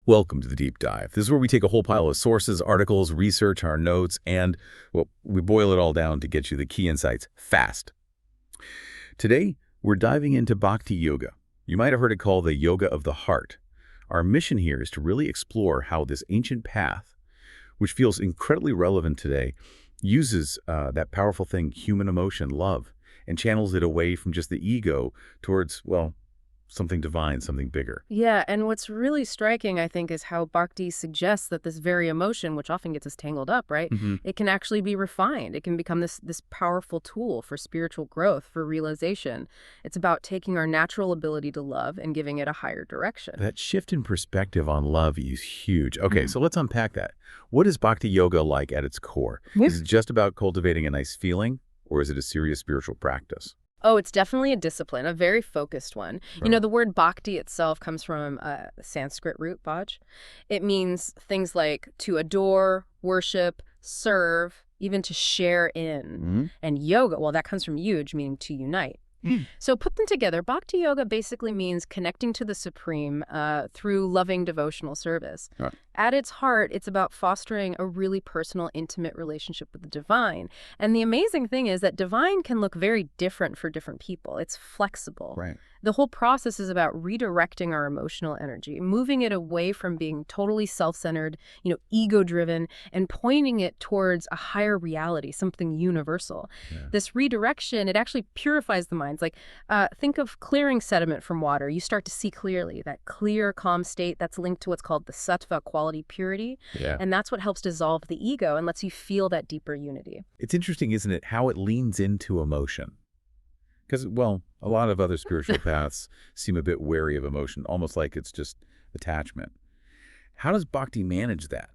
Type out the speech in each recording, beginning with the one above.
Welcome to the Deep Dive. This is where we take a whole pile of sources, articles, research, our notes, and, well, we boil it all down to get you the key insights fast. Today, we're diving into Bhakti Yoga. You might have heard it called the yoga of the heart. Our mission here is to really explore how this ancient path, which feels incredibly relevant today, uses that powerful thing, human emotion, love, and channels it away from just the ego towards, well, something divine, something bigger. Yeah, and what's really striking, I think, is how Bhakti suggests that this very emotion, which often gets us tangled up, right? It can actually be refined. It can become this powerful tool for spiritual growth, for realization. It's about taking our natural ability to love and giving it a higher direction. That shift in perspective on love is huge. Okay, so let's unpack that. What is Bhakti Yoga like at its core? Is it just about cultivating a nice feeling, or is it a serious spiritual practice? Oh, it's definitely a discipline, a very focused one. Right. You know, the word bhakti itself comes from a Sanskrit root, bhaj. It means things like to adore, worship, serve, even to share in. And yoga, well, that comes from yuj, meaning to unite. So put them together, Bhakti Yoga basically means connecting to the Supreme through loving devotional service. Right. At its heart, it's about fostering a really personal, intimate relationship with the divine. And the amazing thing is that divine can look very different for different people. It's flexible. Right. The whole process is about redirecting our emotional energy, moving it away from being totally self-centered, ego-driven, and pointing it towards a higher reality, something universal. Yeah. This redirection, it actually purifies the minds. Like, think of clearing sediment from water. You start to see clearly, that clear, calm state that's linked to what's called the sattva quality purity. Yeah. And that's what helps dissolve the ego and lets you feel that deeper unity. It's interesting, isn't it, how it leans into emotion? Because, well, a lot of other spiritual paths seem a bit wary of emotion, almost like it's just attachment. How does Bhakti manage that?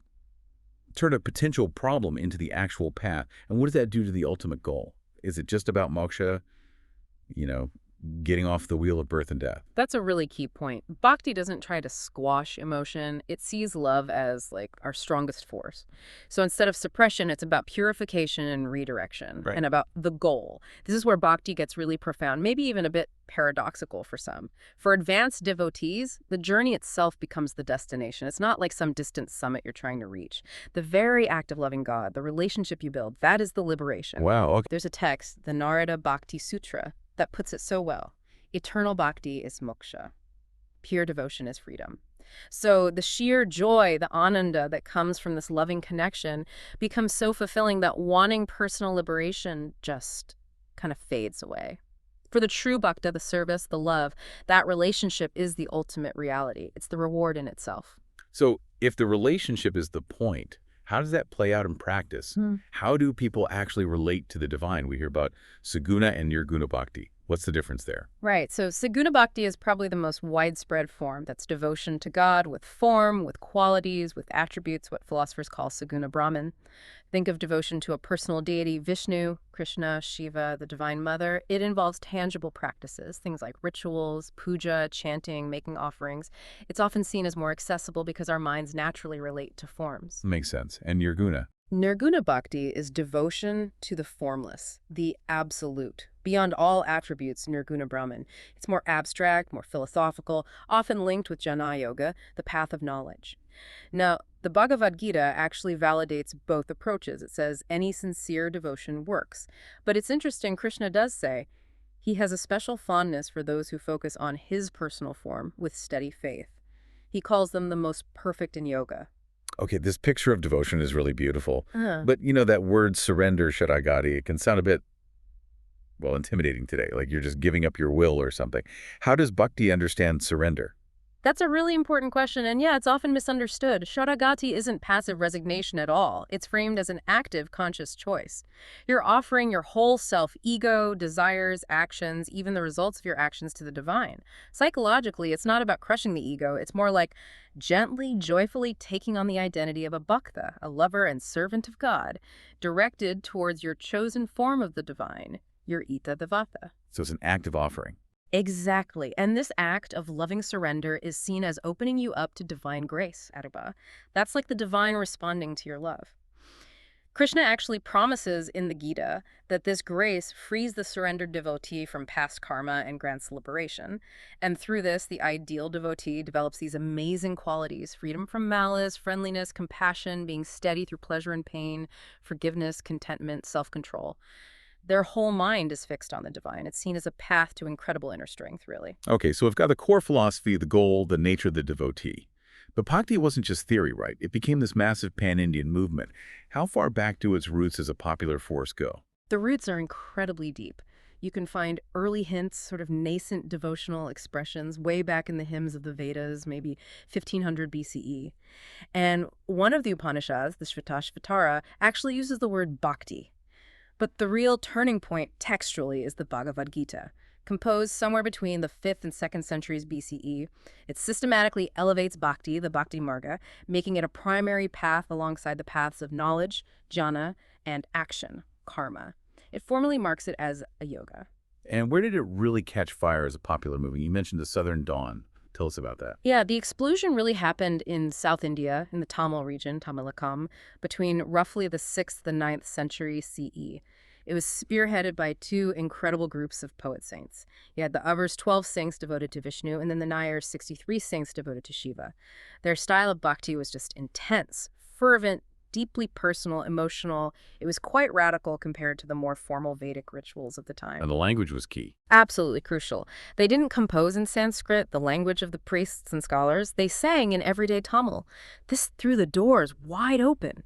Turn a potential problem into the actual path. And what does that do to the ultimate goal? Is it just about moksha, getting off the wheel of birth and death? That's a really key point. Bhakti doesn't try to squash emotion. It sees love as like our strongest force. So instead of suppression, it's about purification and redirection, Right. and about the goal. This is where Bhakti gets really profound, maybe even a bit paradoxical for some. For advanced devotees, the journey itself becomes the destination. It's not like some distant summit you're trying to reach. The very act of loving God, the relationship you build, that is the liberation. Wow. Okay. There's a text, the Narada Bhakti Sutra, that puts it so well. Eternal bhakti is moksha. Pure devotion is freedom. So the sheer joy, the ananda that comes from this loving connection becomes so fulfilling that wanting personal liberation just kind of fades away. For the true bhakta, the service, the love, that relationship is the ultimate reality. It's the reward in itself. So if the relationship is the point, how does that play out in practice? How do people actually relate to the divine? We hear about saguna and nirguna bhakti. What's the difference there? Right. So saguna bhakti is probably the most widespread form. That's devotion to God with form, with qualities, with attributes, what philosophers call saguna Brahman. Think of devotion to a personal deity, Vishnu, Krishna, Shiva, the Divine Mother. It involves tangible practices, things like rituals, puja, chanting, making offerings. It's often seen as more accessible because our minds naturally relate to forms. Makes sense. And nirguna? Nirguna bhakti is devotion to the formless, the absolute, beyond all attributes, nirguna Brahman. It's more abstract, more philosophical, often linked with jnana yoga, the path of knowledge. Now, the Bhagavad Gita actually validates both approaches. It says any sincere devotion works. But it's interesting, Krishna does say he has a special fondness for those who focus on his personal form with steady faith. He calls them the most perfect in yoga. Okay, this picture of devotion is really beautiful. But, that word surrender, sharagati, it can sound a bit, well, intimidating today, like you're just giving up your will or something. How does Bhakti understand surrender? That's a really important question, and yeah, it's often misunderstood. Sharagati isn't passive resignation at all. It's framed as an active, conscious choice. You're offering your whole self, ego, desires, actions, even the results of your actions to the divine. Psychologically, it's not about crushing the ego. It's more like gently, joyfully taking on the identity of a bhakta, a lover and servant of God, directed towards your chosen form of the divine, your ita devata. So it's an active offering. Exactly. And this act of loving surrender is seen as opening you up to divine grace, Aruba. That's like the divine responding to your love. Krishna actually promises in the Gita that this grace frees the surrendered devotee from past karma and grants liberation. And through this, the ideal devotee develops these amazing qualities: freedom from malice, friendliness, compassion, being steady through pleasure and pain, forgiveness, contentment, self-control. Their whole mind is fixed on the divine. It's seen as a path to incredible inner strength, really. Okay, so we've got the core philosophy, the goal, the nature of the devotee. But Bhakti wasn't just theory, right? It became this massive pan-Indian movement. How far back do its roots as a popular force go? The roots are incredibly deep. You can find early hints, sort of nascent devotional expressions way back in the hymns of the Vedas, maybe 1500 BCE. And one of the Upanishads, the Shvetashvatara, actually uses the word bhakti. But the real turning point textually is the Bhagavad Gita. Composed somewhere between the 5th and 2nd centuries BCE, it systematically elevates bhakti, the bhakti marga, making it a primary path alongside the paths of knowledge, jhana, and action, karma. It formally marks it as a yoga. And where did it really catch fire as a popular movement? You mentioned the Southern Dawn. Tell us about that. Yeah, the explosion really happened in South India, in the Tamil region, Tamilakam, between roughly the 6th and 9th century CE. It was spearheaded by two incredible groups of poet saints. You had the Avars 12 saints devoted to Vishnu, and then the Nayars 63 saints devoted to Shiva. Their style of bhakti was just intense, fervent, deeply personal, emotional. It was quite radical compared to the more formal Vedic rituals of the time. And the language was key. Absolutely crucial. They didn't compose in Sanskrit, the language of the priests and scholars. They sang in everyday Tamil. This threw the doors wide open.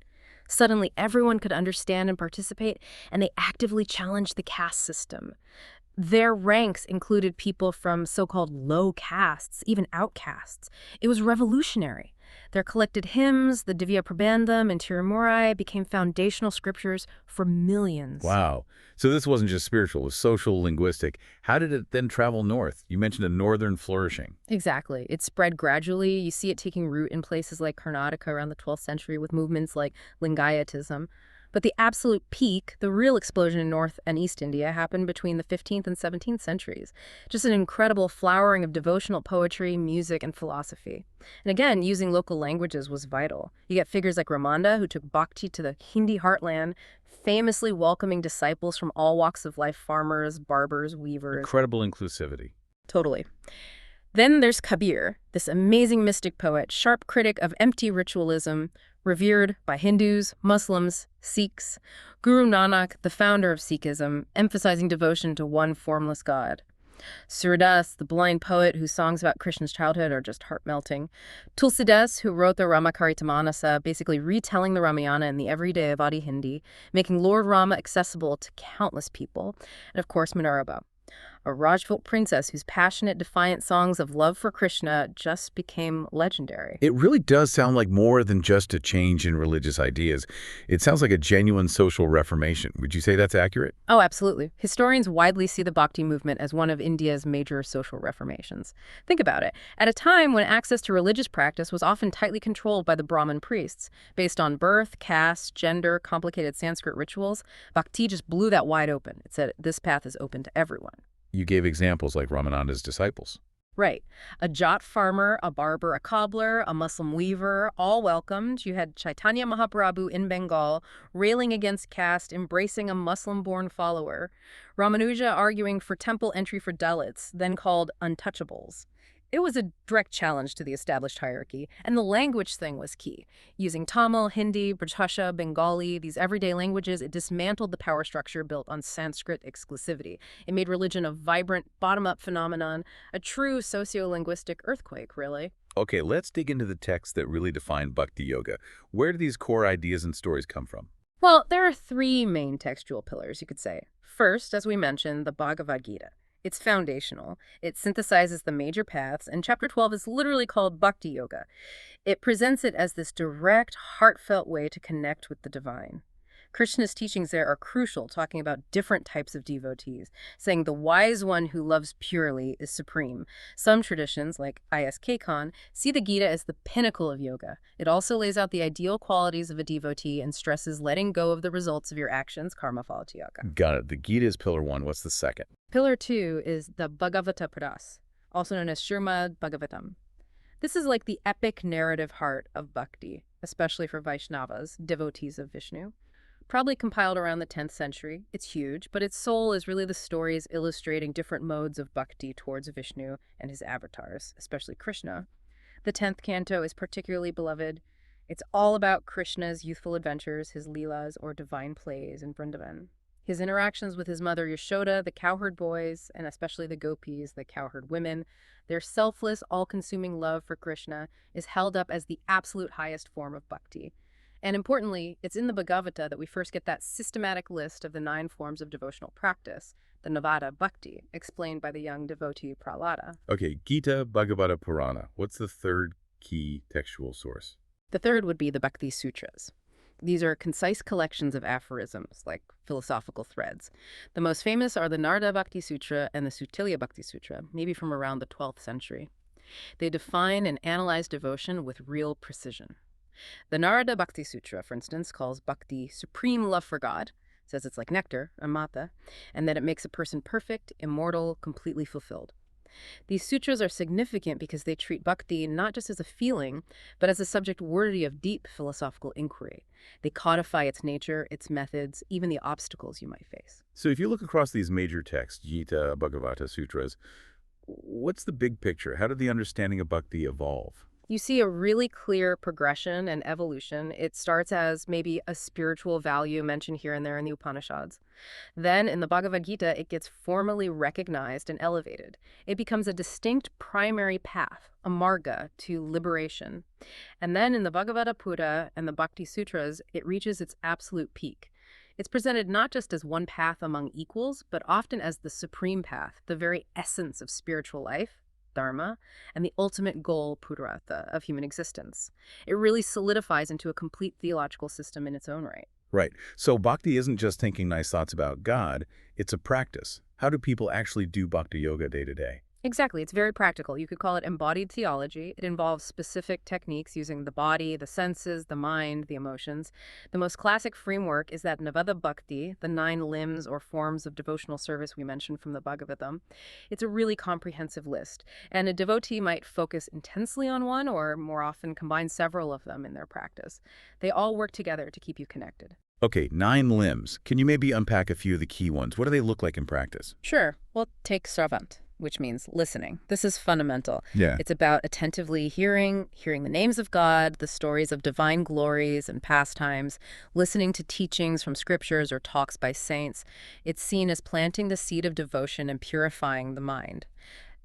Suddenly, everyone could understand and participate, and they actively challenged the caste system. Their ranks included people from so-called low castes, even outcasts. It was revolutionary. Their collected hymns, the Divya Prabandham and Tirumurai, became foundational scriptures for millions. Wow. So this wasn't just spiritual, it was social, linguistic. How did it then travel north? You mentioned a northern flourishing. Exactly. It spread gradually. You see it taking root in places like Karnataka around the 12th century with movements like Lingayatism. But the absolute peak, the real explosion in North and East India, happened between the 15th and 17th centuries. Just an incredible flowering of devotional poetry, music, and philosophy. And again, using local languages was vital. You get figures like Ramanda, who took bhakti to the Hindi heartland, famously welcoming disciples from all walks of life: farmers, barbers, weavers. Incredible inclusivity. Totally. Then there's Kabir, this amazing mystic poet, sharp critic of empty ritualism, revered by Hindus, Muslims, Sikhs. Guru Nanak, the founder of Sikhism, emphasizing devotion to one formless God. Surdas, the blind poet whose songs about Krishna's childhood are just heart-melting. Tulsidas, who wrote the Ramakaritammanasa, basically retelling the Ramayana in the everyday Avadi Hindi, making Lord Rama accessible to countless people. And of course, Manaraba, a Rajput princess whose passionate, defiant songs of love for Krishna just became legendary. It really does sound like more than just a change in religious ideas. It sounds like a genuine social reformation. Would you say that's accurate? Oh, absolutely. Historians widely see the Bhakti movement as one of India's major social reformations. Think about it. At a time when access to religious practice was often tightly controlled by the Brahmin priests, based on birth, caste, gender, complicated Sanskrit rituals, Bhakti just blew that wide open. It said, this path is open to everyone. You gave examples like Ramananda's disciples. Right. A Jat farmer, a barber, a cobbler, a Muslim weaver, all welcomed. You had Chaitanya Mahaprabhu in Bengal railing against caste, embracing a Muslim-born follower. Ramanuja arguing for temple entry for Dalits, then called untouchables. It was a direct challenge to the established hierarchy, and the language thing was key. Using Tamil, Hindi, Brajbhasha, Bengali, these everyday languages, it dismantled the power structure built on Sanskrit exclusivity. It made religion a vibrant, bottom-up phenomenon, a true socio-linguistic earthquake, really. Okay, let's dig into the texts that really define Bhakti Yoga. Where do these core ideas and stories come from? Well, there are three main textual pillars, you could say. First, as we mentioned, the Bhagavad Gita. It's foundational. It synthesizes the major paths, and Chapter 12 is literally called Bhakti Yoga. It presents it as this direct, heartfelt way to connect with the divine. Krishna's teachings there are crucial, talking about different types of devotees, saying the wise one who loves purely is supreme. Some traditions, like ISK Khan, see the Gita as the pinnacle of yoga. It also lays out the ideal qualities of a devotee and stresses letting go of the results of your actions, karma phala tyaga. Got it. The Gita is pillar one. What's the second? Pillar 2 is the Bhagavata Pradas, also known as Srimad Bhagavatam. This is like the epic narrative heart of bhakti, especially for Vaishnavas, devotees of Vishnu. probably compiled around the 10th century. It's huge, but its soul is really the stories illustrating different modes of bhakti towards Vishnu and his avatars, especially Krishna. The 10th canto is particularly beloved. It's all about Krishna's youthful adventures, his leelas, or divine plays in Vrindavan. His interactions with his mother Yashoda, the cowherd boys, and especially the gopis, the cowherd women, their selfless, all-consuming love for Krishna is held up as the absolute highest form of bhakti. And importantly, it's in the Bhagavata that we first get that systematic list of the 9 forms of devotional practice, the Navada Bhakti, explained by the young devotee Prahlada. Okay, Gita, Bhagavata, Purana. What's the third key textual source? The third would be the Bhakti Sutras. These are concise collections of aphorisms, like philosophical threads. The most famous are the Narada Bhakti Sutra and the Sutilya Bhakti Sutra, maybe from around the 12th century. They define and analyze devotion with real precision. The Narada Bhakti Sutra, for instance, calls bhakti supreme love for God, says it's like nectar, amata, and that it makes a person perfect, immortal, completely fulfilled. These sutras are significant because they treat bhakti not just as a feeling, but as a subject worthy of deep philosophical inquiry. They codify its nature, its methods, even the obstacles you might face. So if you look across these major texts, Gita, Bhagavata, Sutras, what's the big picture? How did the understanding of bhakti evolve? You see a really clear progression and evolution. It starts as maybe a spiritual value mentioned here and there in the Upanishads. Then in the Bhagavad Gita, it gets formally recognized and elevated. It becomes a distinct primary path, a marga, to liberation. And then in the Bhagavata Pura and the Bhakti Sutras, it reaches its absolute peak. It's presented not just as one path among equals, but often as the supreme path, the very essence of spiritual life, dharma, and the ultimate goal, purushartha, of human existence. It really solidifies into a complete theological system in its own right. Right. So bhakti isn't just thinking nice thoughts about God, it's a practice. How do people actually do bhakti yoga day to day? Exactly. It's very practical. You could call it embodied theology. It involves specific techniques using the body, the senses, the mind, the emotions. The most classic framework is that Navada Bhakti, the 9 limbs or forms of devotional service we mentioned from the Bhagavatam. It's a really comprehensive list, and a devotee might focus intensely on one or more often combine several of them in their practice. They all work together to keep you connected. Okay, 9 limbs. Can you maybe unpack a few of the key ones? What do they look like in practice? Sure. Well, take Sravant, which means listening. This is fundamental. Yeah. It's about attentively hearing the names of God, the stories of divine glories and pastimes, listening to teachings from scriptures or talks by saints. It's seen as planting the seed of devotion and purifying the mind.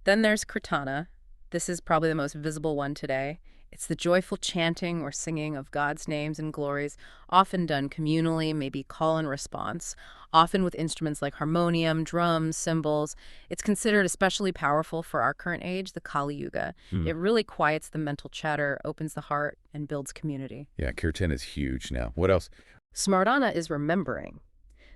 Then there's Kirtana. This is probably the most visible one today. It's the joyful chanting or singing of God's names and glories, often done communally, maybe call and response, often with instruments like harmonium, drums, cymbals. It's considered especially powerful for our current age, the Kali Yuga. It really quiets the mental chatter, opens the heart, and builds community. Yeah, Kirtan is huge now. What else? Smarana is remembering.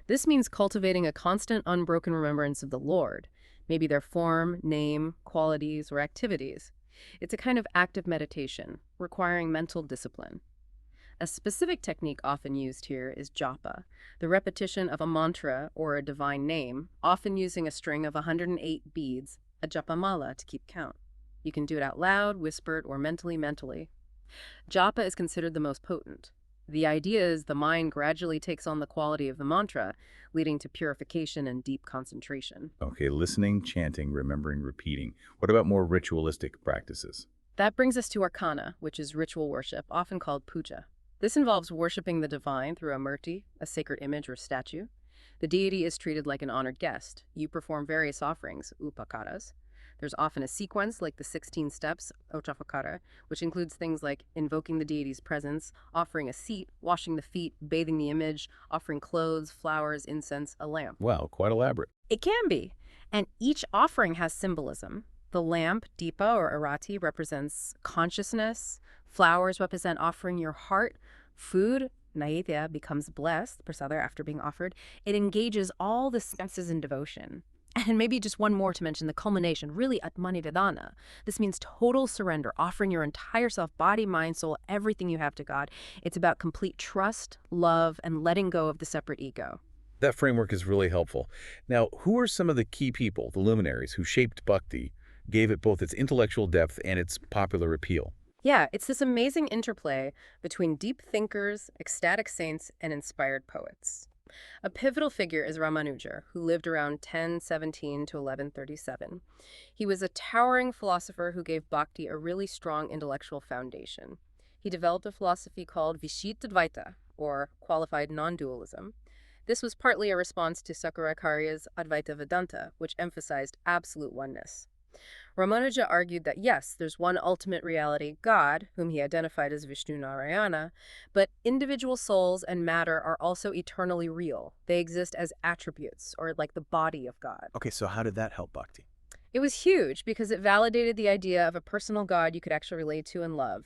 This means cultivating a constant, unbroken remembrance of the Lord, maybe their form, name, qualities, or activities. It's a kind of active meditation, requiring mental discipline. A specific technique often used here is japa, the repetition of a mantra or a divine name, often using a string of 108 beads, a japamala, to keep count. You can do it out loud, whispered, or mentally. Japa is considered the most potent. The idea is the mind gradually takes on the quality of the mantra, leading to purification and deep concentration. Okay, listening, chanting, remembering, repeating. What about more ritualistic practices? That brings us to arcana, which is ritual worship, often called puja. This involves worshiping the divine through a murti, a sacred image or statue. The deity is treated like an honored guest. You perform various offerings, upakaras. There's often a sequence like the 16 steps, Ochapakara, which includes things like invoking the deity's presence, offering a seat, washing the feet, bathing the image, offering clothes, flowers, incense, a lamp. Wow, quite elaborate. It can be. And each offering has symbolism. The lamp, Deepa or Arati, represents consciousness. Flowers represent offering your heart. Food, Naitya, becomes blessed, prasada, after being offered. It engages all the senses in devotion. And maybe just one more to mention, the culmination, really atmanivedana. This means total surrender, offering your entire self, body, mind, soul, everything you have to God. It's about complete trust, love, and letting go of the separate ego. That framework is really helpful. Now, who are some of the key people, the luminaries, who shaped bhakti, gave it both its intellectual depth and its popular appeal? Yeah, it's this amazing interplay between deep thinkers, ecstatic saints, and inspired poets. A pivotal figure is Ramanuja, who lived around 1017 to 1137. He was a towering philosopher who gave bhakti a really strong intellectual foundation. He developed a philosophy called Vishittadvaita, or qualified non-dualism. This was partly a response to Sankarakarya's Advaita Vedanta, which emphasized absolute oneness. Ramanuja argued that yes, there's one ultimate reality, God, whom he identified as Vishnu Narayana, but individual souls and matter are also eternally real. They exist as attributes, or like the body of God. Okay, so how did that help Bhakti? It was huge because it validated the idea of a personal God you could actually relate to and love.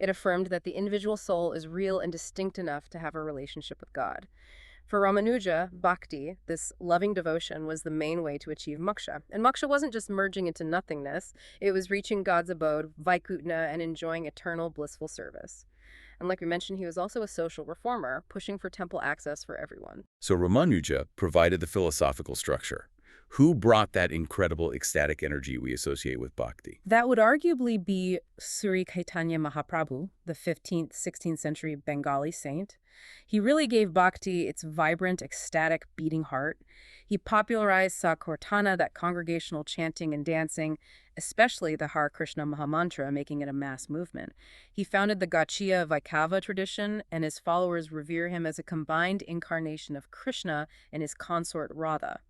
It affirmed that the individual soul is real and distinct enough to have a relationship with God. For Ramanuja, bhakti, this loving devotion, was the main way to achieve moksha. And moksha wasn't just merging into nothingness, it was reaching God's abode, Vaikutna, and enjoying eternal blissful service. And like we mentioned, he was also a social reformer, pushing for temple access for everyone. So Ramanuja provided the philosophical structure. Who brought that incredible ecstatic energy we associate with bhakti? That would arguably be Sri Caitanya Mahaprabhu, the 15th, 16th century Bengali saint. He really gave bhakti its vibrant, ecstatic, beating heart. He popularized Sankirtana, that congregational chanting and dancing, especially the Hare Krishna Mahamantra, making it a mass movement. He founded the Gachiya Vaikava tradition, and his followers revere him as a combined incarnation of Krishna and his consort Radha.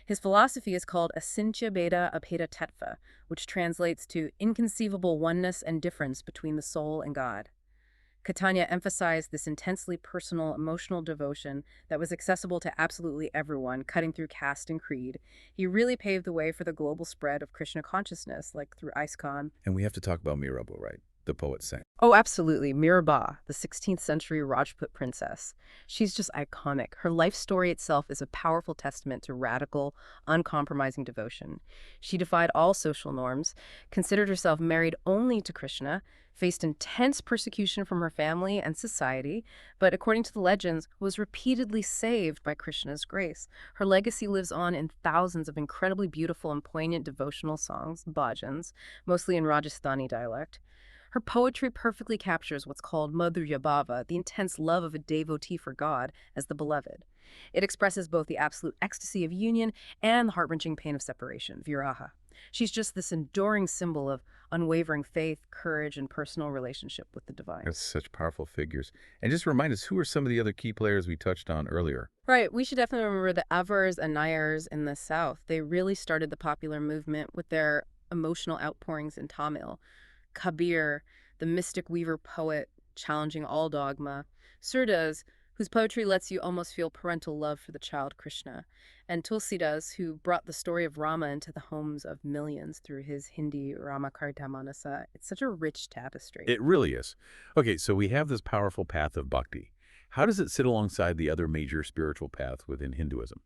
His philosophy is called Asintya Bheda Abheda Tattva, which translates to inconceivable oneness and difference between the soul and God. Caitanya emphasized this intensely personal, emotional devotion that was accessible to absolutely everyone, cutting through caste and creed. He really paved the way for the global spread of Krishna consciousness, like through ISKCON. And we have to talk about Mirabai, right? The poet sang. Oh, absolutely. Mirabai, the 16th century Rajput princess. She's just iconic. Her life story itself is a powerful testament to radical, uncompromising devotion. She defied all social norms, considered herself married only to Krishna, faced intense persecution from her family and society, but according to the legends, was repeatedly saved by Krishna's grace. Her legacy lives on in thousands of incredibly beautiful and poignant devotional songs, bhajans, mostly in Rajasthani dialect. Her poetry perfectly captures what's called Madhurya Bhava, the intense love of a devotee for God as the beloved. It expresses both the absolute ecstasy of union and the heart-wrenching pain of separation, viraha. She's just this enduring symbol of unwavering faith, courage, and personal relationship with the divine. That's such powerful figures. And just remind us, who are some of the other key players we touched on earlier? Right, we should definitely remember the Avars and Nayars in the South. They really started the popular movement with their emotional outpourings in Tamil. Kabir, the mystic weaver poet challenging all dogma, Surdas, whose poetry lets you almost feel parental love for the child Krishna, and Tulsidas, who brought the story of Rama into the homes of millions through his Hindi Ramakartamanasa. It's such a rich tapestry. It really is. Okay, so we have this powerful path of bhakti. How does it sit alongside the other major spiritual paths within Hinduism,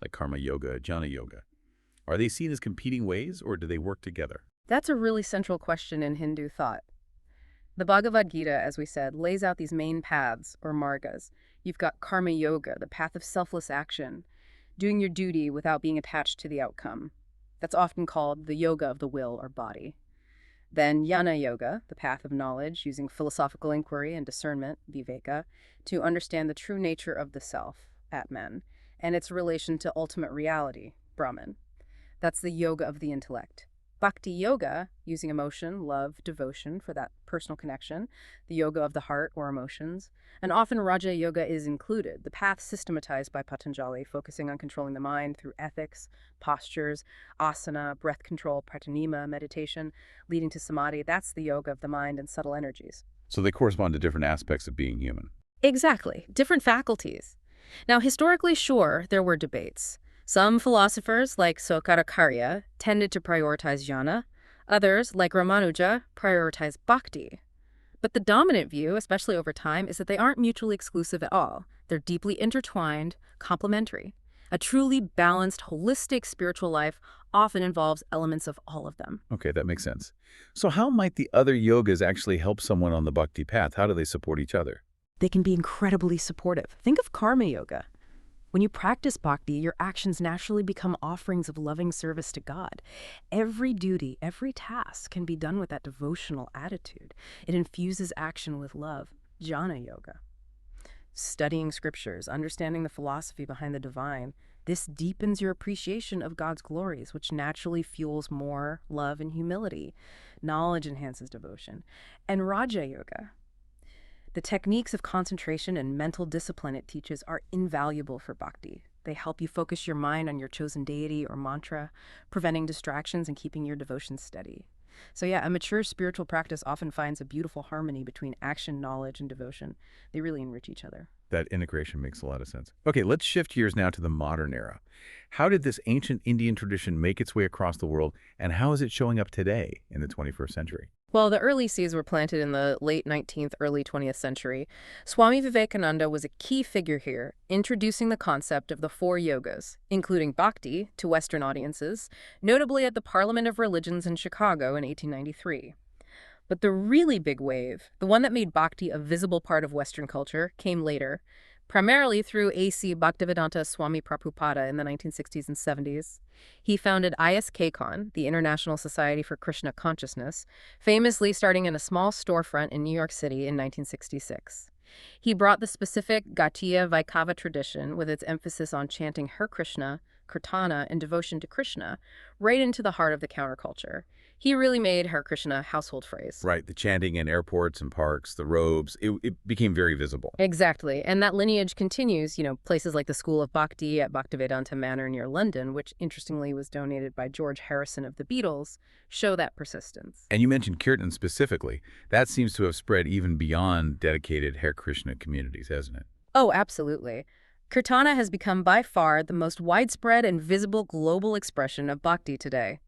like karma yoga, jnana yoga? Are they seen as competing ways, or do they work together? That's a really central question in Hindu thought. The Bhagavad Gita, as we said, lays out these main paths, or margas. You've got karma yoga, the path of selfless action, doing your duty without being attached to the outcome. That's often called the yoga of the will or body. Then jnana yoga, the path of knowledge, using philosophical inquiry and discernment, viveka, to understand the true nature of the self, atman, and its relation to ultimate reality, Brahman. That's the yoga of the intellect. Bhakti Yoga, using emotion, love, devotion for that personal connection, the yoga of the heart or emotions, and often Raja Yoga is included, the path systematized by Patanjali, focusing on controlling the mind through ethics, postures, asana, breath control, pranayama, meditation, leading to samadhi. That's the yoga of the mind and subtle energies. So they correspond to different aspects of being human. Exactly, different faculties. Now, historically, sure, there were debates. Some philosophers, like Sankarakarya, tended to prioritize jnana. Others, like Ramanuja, prioritize bhakti. But the dominant view, especially over time, is that they aren't mutually exclusive at all. They're deeply intertwined, complementary. A truly balanced, holistic spiritual life often involves elements of all of them. Okay, that makes sense. So how might the other yogas actually help someone on the bhakti path? How do they support each other? They can be incredibly supportive. Think of karma yoga. When you practice bhakti, your actions naturally become offerings of loving service to God. Every duty, every task can be done with that devotional attitude. It infuses action with love, jnana yoga. Studying scriptures, understanding the philosophy behind the divine, this deepens your appreciation of God's glories, which naturally fuels more love and humility. Knowledge enhances devotion. And Raja Yoga, the techniques of concentration and mental discipline it teaches are invaluable for bhakti. They help you focus your mind on your chosen deity or mantra, preventing distractions and keeping your devotion steady. So yeah, a mature spiritual practice often finds a beautiful harmony between action, knowledge, and devotion. They really enrich each other. That integration makes a lot of sense. Okay, let's shift gears now to the modern era. How did this ancient Indian tradition make its way across the world, and how is it showing up today in the 21st century? Well, the early seeds were planted in the late 19th, early 20th century. Swami Vivekananda was a key figure here, introducing the concept of the four yogas, including bhakti, to Western audiences, notably at the Parliament of Religions in Chicago in 1893. But the really big wave, the one that made bhakti a visible part of Western culture, came later, primarily through A.C. Bhaktivedanta Swami Prabhupada in the 1960s and 70s. He founded ISKCON, the International Society for Krishna Consciousness, famously starting in a small storefront in New York City in 1966. He brought the specific Gatiya Vaikava tradition, with its emphasis on chanting Hare Krishna, Kirtana, and devotion to Krishna, right into the heart of the counterculture. He really made Hare Krishna a household phrase. Right, the chanting in airports and parks, the robes, it became very visible. Exactly. And that lineage continues, places like the School of Bhakti at Bhaktivedanta Manor near London, which interestingly was donated by George Harrison of the Beatles, show that persistence. And you mentioned Kirtan specifically. That seems to have spread even beyond dedicated Hare Krishna communities, hasn't it? Oh, absolutely. Kirtana has become by far the most widespread and visible global expression of bhakti today.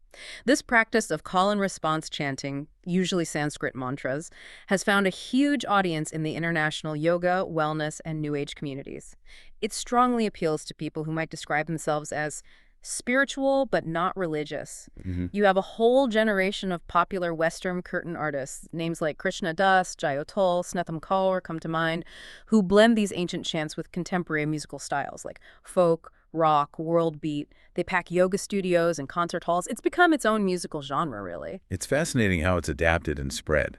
This practice of call and response chanting, usually Sanskrit mantras, has found a huge audience in the international yoga, wellness, and New Age communities. It strongly appeals to people who might describe themselves as spiritual but not religious. You have a whole generation of popular Western Kirtan artists, names like Krishna Das, Jayotol, Snetham Kaur come to mind, who blend these ancient chants with contemporary musical styles like folk, rock, world beat. They pack yoga studios and concert halls. It's become its own musical genre, really. It's fascinating how it's adapted and spread.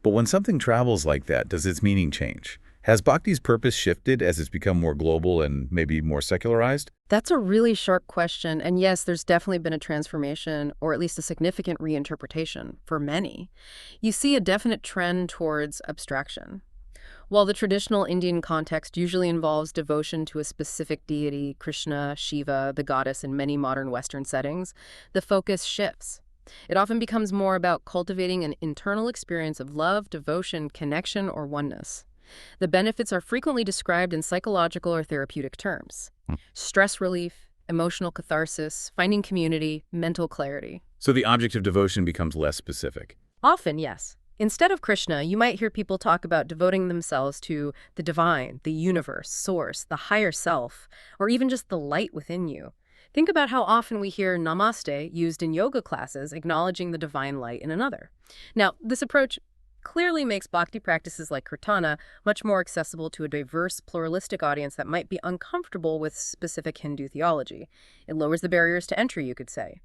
But when something travels like that, does its meaning change? Has bhakti's purpose shifted as it's become more global and maybe more secularized? That's a really sharp question, and yes, there's definitely been a transformation, or at least a significant reinterpretation, for many. You see a definite trend towards abstraction. While the traditional Indian context usually involves devotion to a specific deity, Krishna, Shiva, the goddess in many modern Western settings, the focus shifts. It often becomes more about cultivating an internal experience of love, devotion, connection, or oneness. The benefits are frequently described in psychological or therapeutic terms: stress relief, emotional catharsis, finding community, mental clarity. So the object of devotion becomes less specific. Often, yes. Instead of Krishna, you might hear people talk about devoting themselves to the divine, the universe, source, the higher self, or even just the light within you. Think about how often we hear namaste used in yoga classes, acknowledging the divine light in another. Now, this approach clearly makes bhakti practices like Kirtana much more accessible to a diverse, pluralistic audience that might be uncomfortable with specific Hindu theology. It lowers the barriers to entry, you could say.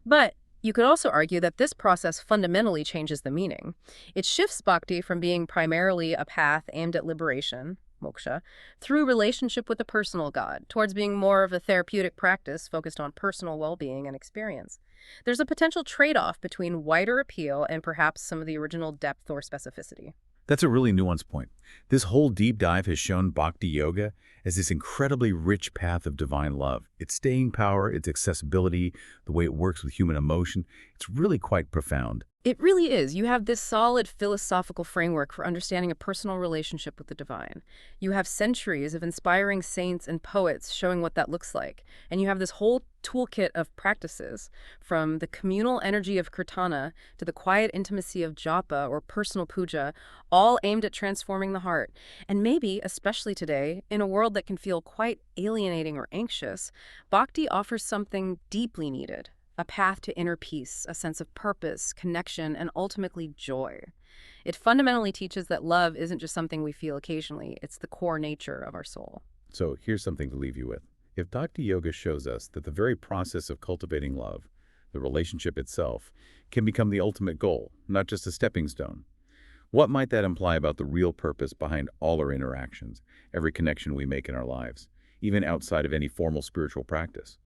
But you could also argue that this process fundamentally changes the meaning. It shifts bhakti from being primarily a path aimed at liberation, moksha, through relationship with the personal God, towards being more of a therapeutic practice focused on personal well-being and experience. There's a potential trade-off between wider appeal and perhaps some of the original depth or specificity. That's a really nuanced point. This whole deep dive has shown Bhakti Yoga as this incredibly rich path of divine love. Its staying power, its accessibility, the way it works with human emotion, it's really quite profound. It really is. You have this solid philosophical framework for understanding a personal relationship with the divine. You have centuries of inspiring saints and poets showing what that looks like. And you have this whole toolkit of practices, from the communal energy of Kirtana to the quiet intimacy of japa or personal puja, all aimed at transforming the heart. And maybe, especially today, in a world that can feel quite alienating or anxious, Bhakti offers something deeply needed: a path to inner peace, a sense of purpose, connection, and ultimately joy. It fundamentally teaches that love isn't just something we feel occasionally, it's the core nature of our soul. So here's something to leave you with. If Bhakti Yoga shows us that the very process of cultivating love, the relationship itself, can become the ultimate goal, not just a stepping stone, what might that imply about the real purpose behind all our interactions, every connection we make in our lives, even outside of any formal spiritual practice?